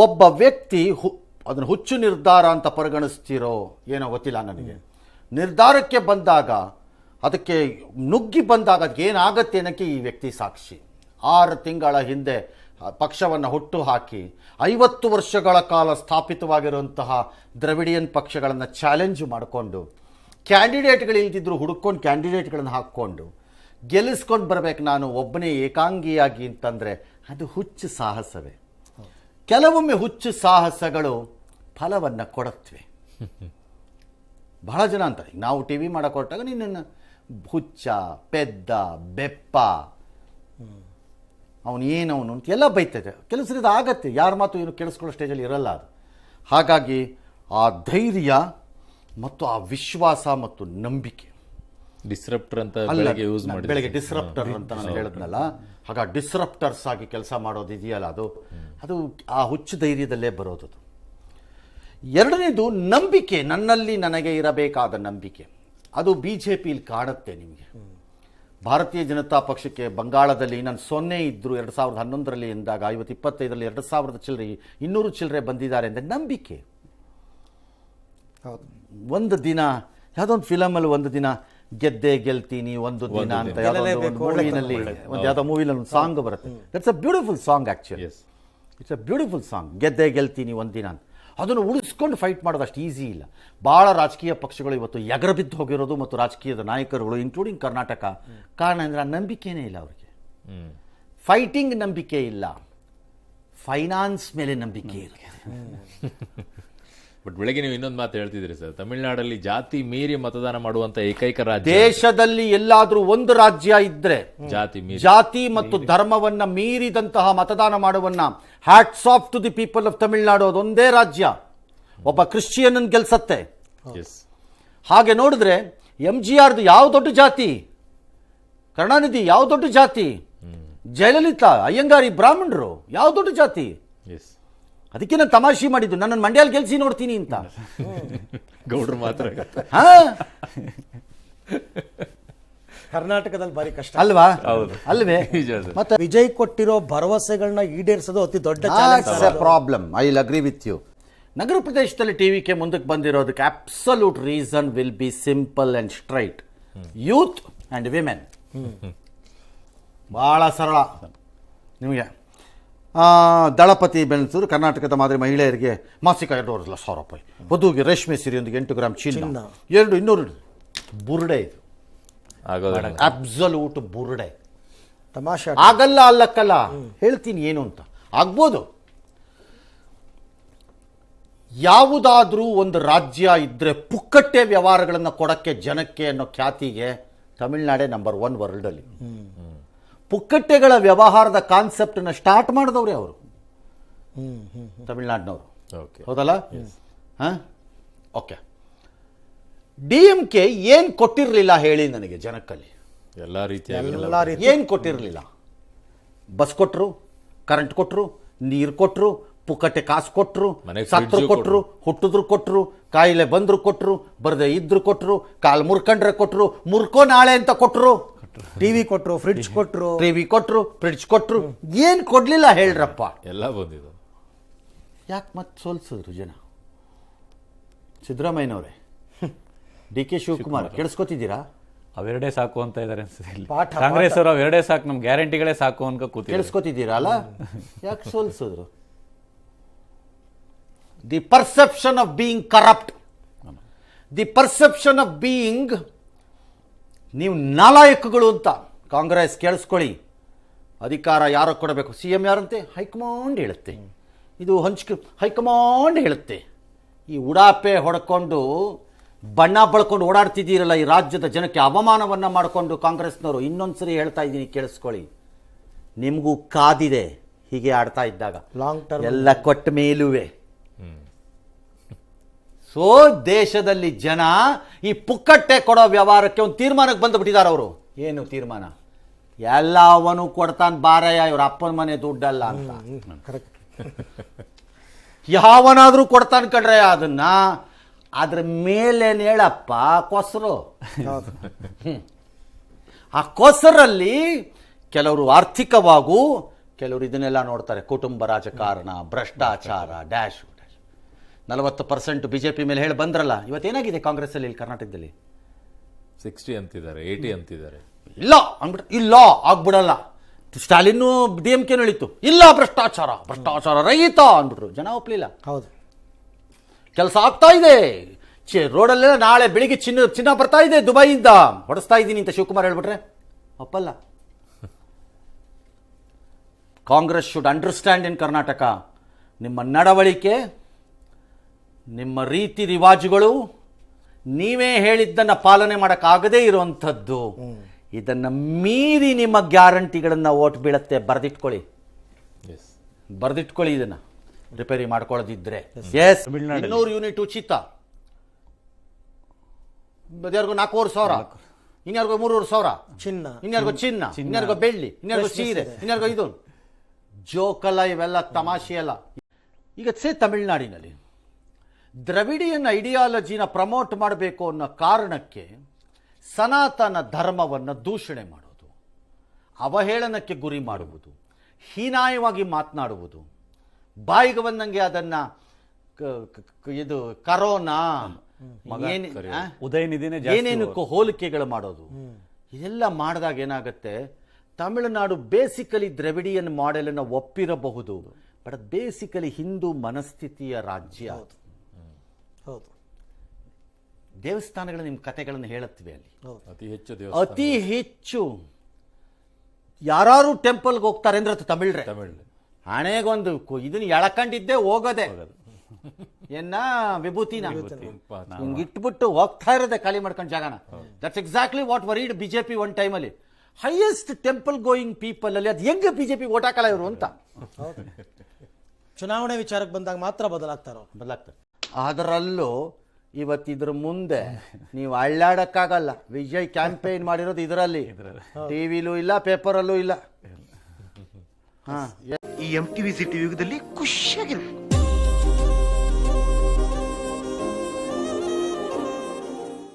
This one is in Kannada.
ಒಬ್ಬ ವ್ಯಕ್ತಿ ಅದನ್ನು ಹುಚ್ಚು ನಿರ್ಧಾರ ಅಂತ ಪರಿಗಣಿಸ್ತಿರೋ ಏನೋ ಗೊತ್ತಿಲ್ಲ ನನಗೆ. ನಿರ್ಧಾರಕ್ಕೆ ಬಂದಾಗ, ಅದಕ್ಕೆ ನುಗ್ಗಿ ಬಂದಾಗ ಅದಕ್ಕೇನಾಗತ್ತೆ ಅನ್ನೋಕ್ಕೆ ಈ ವ್ಯಕ್ತಿ ಸಾಕ್ಷಿ. 6 ತಿಂಗಳ ಹಿಂದೆ ಪಕ್ಷವನ್ನು ಹುಟ್ಟು ಹಾಕಿ 50 ವರ್ಷಗಳ ಕಾಲ ಸ್ಥಾಪಿತವಾಗಿರುವಂತಹ ದ್ರವಿಡಿಯನ್ ಪಕ್ಷಗಳನ್ನು ಚಾಲೆಂಜ್ ಮಾಡಿಕೊಂಡು, ಕ್ಯಾಂಡಿಡೇಟ್ಗಳಿಲ್ದಿದ್ರು ಹುಡುಕೊಂಡು ಕ್ಯಾಂಡಿಡೇಟ್ಗಳನ್ನು ಹಾಕ್ಕೊಂಡು ಗೆಲ್ಲಿಸ್ಕೊಂಡು ಬರಬೇಕು ನಾನು ಒಬ್ಬನೇ ಏಕಾಂಗಿಯಾಗಿ ಅಂತಂದರೆ ಅದು ಹುಚ್ಚು ಸಾಹಸವೇ. ಕೆಲವೊಮ್ಮೆ ಹುಚ್ಚು ಸಾಹಸಗಳು ಫಲವನ್ನು ಕೊಡುತ್ತವೆ. ಬಹಳ ಜನ ಅಂತಾರೆ, ನಾವು ಟಿ ವಿ ಮಾಡೋಕೆ ಹೊರಟಾಗ ನಿನ್ನನ್ನು ಹುಚ್ಚ, ಪೆದ್ದ, ಬೆಪ್ಪ, ಅವನು ಏನವನು ಅಂತ ಎಲ್ಲ ಬೈತದೆ. ಕೆಲವು ಸರಿ ಇದು ಆಗತ್ತೆ, ಯಾರ ಮಾತು ಏನು ಕೇಳಿಸ್ಕೊಳ್ಳೋ ಸ್ಟೇಜಲ್ಲಿ ಇರಲ್ಲ ಅದು. ಹಾಗಾಗಿ ಆ ಧೈರ್ಯ ಮತ್ತು ಆ ವಿಶ್ವಾಸ ಮತ್ತು ನಂಬಿಕೆ, ಡಿಸ್ರಪ್ಟರ್ ಅಂತ ಬೆಳಗ್ಗೆ ಡಿಸ್ರಪ್ಟರ್ ಅಂತ ನಾನು ಹೇಳಿದ್ನಲ್ಲ, ಆಗ ಡಿಸ್ರಪ್ಟರ್ಸ್ ಆಗಿ ಕೆಲಸ ಮಾಡೋದು ಇದೆಯಲ್ಲ, ಅದು ಆ ಹುಚ್ಚು ಧೈರ್ಯದಲ್ಲೇ ಬರೋದು. ಎರಡನೇದು ನಂಬಿಕೆ, ನನ್ನಲ್ಲಿ ನನಗೆ ಇರಬೇಕಾದ ನಂಬಿಕೆ. ಅದು BJPಲಿ ಕಾಣುತ್ತೆ ನಿಮಗೆ. ಭಾರತೀಯ ಜನತಾ ಪಕ್ಷಕ್ಕೆ ಬಂಗಾಳದಲ್ಲಿ ನಾನು 0 ಇದ್ದರು 2011ರಲ್ಲಿ ಎಂದಾಗ, 25ರಲ್ಲಿ 2000 ಚಿಲ್ಲರೆ 200 ಚಿಲ್ಲರೆ ಬಂದಿದ್ದಾರೆ ಅಂದರೆ ನಂಬಿಕೆ. ಒಂದು ದಿನ ಯಾವುದೋ ಒಂದು ಫಿಲಮಲ್ಲಿ ಒಂದು ದಿನ ಗೆದ್ದೆ ಗೆಲ್ತೀನಿ ಒಂದು ದಿನ ಅಂತ ಮೂವಿನಲ್ಲಿ ಯಾವುದೋ ಮೂವಿನಲ್ಲಿ ಒಂದು ಸಾಂಗ್ ಬರುತ್ತೆ. That's a beautiful song actually. It's a beautiful song, ಗೆದ್ದೆ ಗೆಲ್ತೀನಿ ಒಂದಿನ ಅಂತ. ಅದನ್ನು ಉಳಿಸ್ಕೊಂಡು ಫೈಟ್ ಮಾಡೋದು ಅಷ್ಟು ಈಸಿ ಇಲ್ಲ. ಭಾಳ ರಾಜಕೀಯ ಪಕ್ಷಗಳು ಇವತ್ತು ಎಗರ ಬಿದ್ದು ಹೋಗಿರೋದು ಮತ್ತು ರಾಜಕೀಯದ ನಾಯಕರುಗಳು ಇನ್ಕ್ಲೂಡಿಂಗ್ ಕರ್ನಾಟಕ ಕಾರಣ ಅಂದರೆ ಆ ನಂಬಿಕೆನೇ ಇಲ್ಲ ಅವರಿಗೆ. ಫೈಟಿಂಗ್ ನಂಬಿಕೆ ಇಲ್ಲ, ಫೈನಾನ್ಸ್ ಮೇಲೆ ನಂಬಿಕೆ ಇರುತ್ತೆ. ಬಟ್ ಬೆಳಗ್ಗೆ ನೀವು ಇನ್ನೊಂದು ಮಾತು ಹೇಳ್ತಿದ್ರಿ ಸರ್, ತಮಿಳುನಾಡಲ್ಲಿ ಜಾತಿ ಮೀರಿ ಮತದಾನ ಮಾಡುವಂತ ಏಕೈಕ ರಾಜ್ಯ. ದೇಶದಲ್ಲಿ ಎಲ್ಲಾದ್ರೂ ಒಂದು ರಾಜ್ಯ ಇದ್ರೆ ಜಾತಿ ಮತ್ತು ಧರ್ಮವನ್ನ ಮೀರಿದಂತಹ ಮತದಾನ ಮಾಡುವನ್ನ, hats off to the people of Tamil Nadu, ಅದೊಂದೇ ರಾಜ್ಯ ಒಬ್ಬ ಕ್ರಿಶ್ಚಿಯನ್ ಗೆಲ್ಸತ್ತೆ. ಹಾಗೆ ನೋಡಿದ್ರೆ MGRದು ಯಾವ ದೊಡ್ಡ ಜಾತಿ, ಕರುಣಾನಿಧಿ ಯಾವ ದೊಡ್ಡ ಜಾತಿ, ಜಯಲಲಿತಾ, ಅಯ್ಯಂಗಾರಿ ಬ್ರಾಹ್ಮಣರು ಯಾವ ದೊಡ್ಡ ಜಾತಿ. ಅದಕ್ಕೆ ನಾನು ತಮಾಷೆ ಮಾಡಿದ್ದು, ನನ್ನನ್ನು ಮಂಡ್ಯಲ್ಲಿ ಗೆಲ್ಸಿ ನೋಡ್ತೀನಿ ಅಂತ. ಗೌಡ್ರು ಮಾತ್ರ ಕರ್ನಾಟಕದಲ್ಲಿ ಭಾರಿ ಕಷ್ಟ ಅಲ್ವಾ? ಅಲ್ವೇ? ಮತ್ತೆ ವಿಜಯ್ ಕೊಟ್ಟಿರೋ ಭರವಸೆಗಳನ್ನ ಈಡೇರಿಸೋದು ಅತಿ ದೊಡ್ಡ problem. I will agree with you. ನಗರ ಪ್ರದೇಶದಲ್ಲಿ ಟಿವಿಕೆ ಮುಂದಕ್ಕೆ ಬಂದಿರೋದಕ್ಕೆ absolute reason will be simple and straight. Youth and women. ಬಹಳ ಸರಳ. ನಿಮಗೆ ದಳಪತಿ ಬೆಳೆಸಿದ್ರು ಕರ್ನಾಟಕದ ಮಾದರಿ ಮಹಿಳೆಯರಿಗೆ ಮಾಸಿಕ 2,00,000 ರೂಪಾಯಿ, ವಧುವಿಗೆ ರೇಷ್ಮೆ ಸೀರೆಯೊಂದಿಗೆ 8 ಗ್ರಾಮ್ ಚಿನ್ನ, 200 ಬುರುಡೆ. ಇದು ಅಬ್ಸಲ್ಯೂಟ್ ಬುರುಡೆ. ತಮಾಷೆ ಆಗಲ್ಲ, ಅಲ್ಲಕ್ಕಲ್ಲ, ಹೇಳ್ತೀನಿ ಏನು ಅಂತ. ಆಗ್ಬೋದು, ಯಾವುದಾದ್ರೂ ಒಂದು ರಾಜ್ಯ ಇದ್ರೆ ಪುಕ್ಕಟ್ಟೆ ವ್ಯವಹಾರಗಳನ್ನು ಕೊಡಕ್ಕೆ ಜನಕ್ಕೆ ಅನ್ನೋ ಖ್ಯಾತಿಗೆ ತಮಿಳುನಾಡೇ ನಂಬರ್ 1 ವರ್ಲ್ಡಲ್ಲಿ. ಪುಕ್ಕಟ್ಟೆಗಳ ವ್ಯವಹಾರದ ಕಾನ್ಸೆಪ್ಟನ್ನು ಸ್ಟಾರ್ಟ್ ಮಾಡಿದವ್ರೆ ಅವರು, ತಮಿಳುನಾಡಿನವರು. ಹೌದಲ್ಲ? ಓಕೆ. DMK ಏನು ಕೊಟ್ಟಿರಲಿಲ್ಲ ಹೇಳಿ ನನಗೆ ಜನಕ್ಕಲ್ಲಿ? ಎಲ್ಲ ರೀತಿಯ ಏನು ಕೊಟ್ಟಿರಲಿಲ್ಲ? ಬಸ್ ಕೊಟ್ಟರು, ಕರೆಂಟ್ ಕೊಟ್ಟರು, ನೀರು ಕೊಟ್ಟರು, ಪುಕ್ಕಟ್ಟೆ ಕಾಸು ಕೊಟ್ಟರು, ಸತ್ರು ಕೊಟ್ಟರು, ಹುಟ್ಟಿದ್ರು ಕೊಟ್ಟರು, ಕಾಯಿಲೆ ಬಂದ್ರು ಕೊಟ್ಟರು, ಬರದೆ ಇದ್ರು ಕೊಟ್ಟರು, ಕಾಲು ಮುರ್ಕಂಡ್ರೆ ಕೊಟ್ಟರು, ಮುರ್ಕೋ ನಾಳೆ ಅಂತ ಕೊಟ್ಟರು, ಟಿವಿ ಕೊಟ್ಟರು, ಫ್ರಿಡ್ಜ್ ಕೊಟ್ಟರು, ಫ್ರಿಡ್ಜ್ ಕೊಟ್ಟರು. ಏನು ಕೊಡ್ಲಿಲ್ಲ ಹೇಳ್ರಪ್ಪ? ಎಲ್ಲ ಬಂದಿದ್ದು. ಯಾಕೆ ಮತ್ತೆ ಸೋಲ್ಸಿದ್ರು ಜನ? ಸಿದ್ದರಾಮಯ್ಯನವರೇ, DK ಶಿವಕುಮಾರ್, ಕೇಳಿಸ್ಕೊತಿದ್ದೀರಾ? ಅವೆರಡೇ ಸಾಕು ಅಂತ ಇದ್ದಾರೆ ಕಾಂಗ್ರೆಸ್ ಅವರು. ಅವೆರಡೇ ಸಾಕು, ನಮ್ ಗ್ಯಾರಂಟಿಗಳೇ ಸಾಕು ಅಂತ ಕೇಳಿಸ್ಕೊತಿದ್ದೀರಾ ಅಲ್ಲ? ಯಾಕೆ ಸೋಲ್ಸಿದ್ರು? The perception of being corrupt, the perception of being ನೀವು ನಾಲಾಯಕಗಳು ಅಂತ. ಕಾಂಗ್ರೆಸ್ ಕೇಳಿಸ್ಕೊಳ್ಳಿ, ಅಧಿಕಾರ ಯಾರೋ ಕೊಡಬೇಕು, CM ಯಾರಂತೆ? ಹೈಕಮಾಂಡ್ ಹೇಳುತ್ತೆ. ಇದು ಹಂಚಿಕೆ ಹೈಕಮಾಂಡ್ ಹೇಳುತ್ತೆ. ಈ ಉಡಾಪೆ ಹೊಡ್ಕೊಂಡು ಬಣ್ಣ ಬಳ್ಕೊಂಡು ಓಡಾಡ್ತಿದ್ದೀರಲ್ಲ ಈ ರಾಜ್ಯದ ಜನಕ್ಕೆ ಅವಮಾನವನ್ನು ಮಾಡಿಕೊಂಡು ಕಾಂಗ್ರೆಸ್ನವರು. ಇನ್ನೊಂದ್ಸರಿ ಹೇಳ್ತಾ ಇದ್ದೀನಿ, ಕೇಳಿಸ್ಕೊಳ್ಳಿ, ನಿಮಗೂ ಕಾದಿದೆ ಹೀಗೆ ಆಡ್ತಾ ಇದ್ದಾಗ. ಲಾಂಗ್ ಟರ್ಮ್ ಎಲ್ಲ ಕೊಟ್ಟ ಮೇಲುವೆ. ಸೊ ದೇಶದಲ್ಲಿ ಜನ ಈ ಪುಕ್ಕಟ್ಟೆ ಕೊಡೋ ವ್ಯವಹಾರಕ್ಕೆ ಒಂದು ತೀರ್ಮಾನಕ್ಕೆ ಬಂದುಬಿಟ್ಟಿದ್ದಾರೆ ಅವರು. ಏನು ತೀರ್ಮಾನ? ಎಲ್ಲವನು ಕೊಡ್ತಾನೆ ಬಾರಯ್ಯ, ಇವ್ರ ಅಪ್ಪನ ಮನೆ ದುಡ್ಡಲ್ಲ ಅಂತ. ಯಾವನಾದ್ರೂ ಕೊಡ್ತಾನೆ ಕಣ್ರೆ ಅದನ್ನ. ಅದ್ರ ಮೇಲೇನು ಹೇಳಪ್ಪ ಕೊಸರು. ಆ ಕೊಸರಲ್ಲಿ ಕೆಲವರು ಆರ್ಥಿಕವಾಗೂ, ಕೆಲವರು ಇದನ್ನೆಲ್ಲ ನೋಡ್ತಾರೆ, ಕುಟುಂಬ ರಾಜಕಾರಣ, ಭ್ರಷ್ಟಾಚಾರ, ಡ್ಯಾಶ್ 40% BJP ಮೇಲೆ ಹೇಳಿ ಬಂದ್ರಲ್ಲ, ಇವತ್ತೇನಾಗಿದೆ ಕಾಂಗ್ರೆಸ್ಸಲ್ಲಿ ಇಲ್ಲಿ ಕರ್ನಾಟಕದಲ್ಲಿ? 60 ಅಂತಿದ್ದಾರೆ, 80 ಅಂತಿದ್ದಾರೆ. ಇಲ್ಲ ಅಂದ್ಬಿಟ್ಟು ಇಲ್ಲ ಆಗ್ಬಿಡಲ್ಲ. ಸ್ಟಾಲಿನ್ನು DMK ಹೇಳಿತ್ತು, ಇಲ್ಲ ಭ್ರಷ್ಟಾಚಾರ ರಹಿತ ಅಂದ್ಬಿಟ್ರು. ಜನ ಒಪ್ಲಿಲ್ಲ. ಹೌದು, ಕೆಲಸ ಆಗ್ತಾ ಇದೆ, ರೋಡಲ್ಲೆಲ್ಲ ನಾಳೆ ಬೆಳಿಗ್ಗೆ ಚಿನ್ನ ಬರ್ತಾ ಇದೆ ದುಬೈಯಿಂದ, ಹೊಡೆಸ್ತಾ ಇದ್ದೀನಿ ಅಂತ ಶಿವಕುಮಾರ್ ಹೇಳ್ಬಿಟ್ರೆ ಒಪ್ಪಲ್ಲ. ಕಾಂಗ್ರೆಸ್ ಶುಡ್ ಅಂಡರ್ಸ್ಟ್ಯಾಂಡ್ ಇನ್ ಕರ್ನಾಟಕ, ನಿಮ್ಮ ನಡವಳಿಕೆ, ನಿಮ್ಮ ರೀತಿ ರಿವಾಜುಗಳು, ನೀವೇ ಹೇಳಿದ್ದನ್ನು ಪಾಲನೆ ಮಾಡೋಕ್ಕಾಗದೇ ಇರುವಂಥದ್ದು, ಇದನ್ನು ಮೀರಿ ನಿಮ್ಮ ಗ್ಯಾರಂಟಿಗಳನ್ನು ಓಟ್ ಬೀಳತ್ತೆ. ಬರೆದಿಟ್ಕೊಳ್ಳಿ ಇದನ್ನು, ರಿಪೇರಿ ಮಾಡ್ಕೊಳ್ಳೋದಿದ್ರೆ. ಎಸ್, 200 ಯೂನಿಟ್ ಉಚಿತ, ಯಾರಿಗೂ 4,500, ಇನ್ಯಾರಿಗೋ 3,500 ಚಿನ್ನ, ಇನ್ಯಾರಿಗೋ ಚಿನ್ನ, ಇನ್ಯಾರಿಗೋ ಬೆಳ್ಳಿ, ಇನ್ಯಾರಿಗೋ ಸೀರೆ, ಇನ್ಯಾರಿಗೋ ಇದು. ಜೋಕಲ್ಲ ಇವೆಲ್ಲ, ತಮಾಷೆ ಅಲ್ಲ. ಈಗ ತಮಿಳುನಾಡಿನಲ್ಲಿ ದ್ರವಿಡಿಯನ್ ಐಡಿಯಾಲಜಿನ ಪ್ರಮೋಟ್ ಮಾಡಬೇಕು ಅನ್ನೋ ಕಾರಣಕ್ಕೆ ಸನಾತನ ಧರ್ಮವನ್ನು ದೂಷಣೆ ಮಾಡೋದು, ಅವಹೇಳನಕ್ಕೆ ಗುರಿ ಮಾಡುವುದು, ಹೀನಾಯವಾಗಿ ಮಾತನಾಡುವುದು, ಬಾಯಿಗೆ ಬಂದಂಗೆ ಅದನ್ನು ಇದು ಕರೋನಾ ಉದಯನಿಧಿನೇ ಏನೇನಕ್ಕೂ ಹೋಲಿಕೆಗಳು ಮಾಡೋದು, ಇದೆಲ್ಲ ಮಾಡಿದಾಗ ಏನಾಗುತ್ತೆ, ತಮಿಳುನಾಡು ಬೇಸಿಕಲಿ ದ್ರವಿಡಿಯನ್ ಮಾಡೆಲ್ ಅನ್ನು ಒಪ್ಪಿರಬಹುದು, ಬಟ್ ಅದು ಬೇಸಿಕಲಿ ಹಿಂದೂ ಮನಸ್ಥಿತಿಯ ರಾಜ್ಯ. ಹೌದು, ದೇವಸ್ಥಾನಗಳು ನಿಮ್ಮ ಕಥೆಗಳನ್ನು ಹೇಳುತ್ತವೆ ಅಲ್ಲಿ. ಅತಿ ಹೆಚ್ಚು ಯಾರು ಟೆಂಪಲ್ಗೆ ಹೋಗ್ತಾರೆ ಅಂದ್ರೆ ತಮಿಳ್ರೆ, ಹಣೆಗೊಂದು ಇದನ್ನ ಎಳಕಂಡಿದ್ದೆ ಹೋಗೋದೆ, ಏನ ವಿಭೂತಿನ ಹಿಂಗಿಟ್ಬಿಟ್ಟು ಹೋಗ್ತಾ ಇರೋದೆ ಖಾಲಿ ಮಾಡ್ಕೊಂಡು ಜಾಗನ. That's exactly what varied BJP one ಟೈಮಲ್ಲಿ. ಹೈಯೆಸ್ಟ್ ಟೆಂಪಲ್ ಗೋಯಿಂಗ್ ಪೀಪಲ್ ಅಲ್ಲಿ ಅದು ಹೆಂಗೆ BJP ಓಟ್ ಹಾಕಲ್ಲ ಇವರು ಅಂತ. ಚುನಾವಣೆ ವಿಚಾರಕ್ಕೆ ಬಂದಾಗ ಮಾತ್ರ ಬದಲಾಗ್ತಾರೆ. ಅದರಲ್ಲೂ ಇವತ್ತಿದ್ರ ಮುಂದೆ ನೀವು ಅಳ್ಳಾಡಕ್ಕಾಗಲ್ಲ. ವಿಜಯ್ ಕ್ಯಾಂಪೇನ್ ಮಾಡಿರೋದು ಇದರಲ್ಲಿ, ಟಿವಿಲೂ ಇಲ್ಲ, ಪೇಪರಲ್ಲೂ ಇಲ್ಲ. ಈ MTV ಸಿಟಿ ಯುಗದಲ್ಲಿ ಖುಷಿಯಾಗಿರ್ಬೇಕು.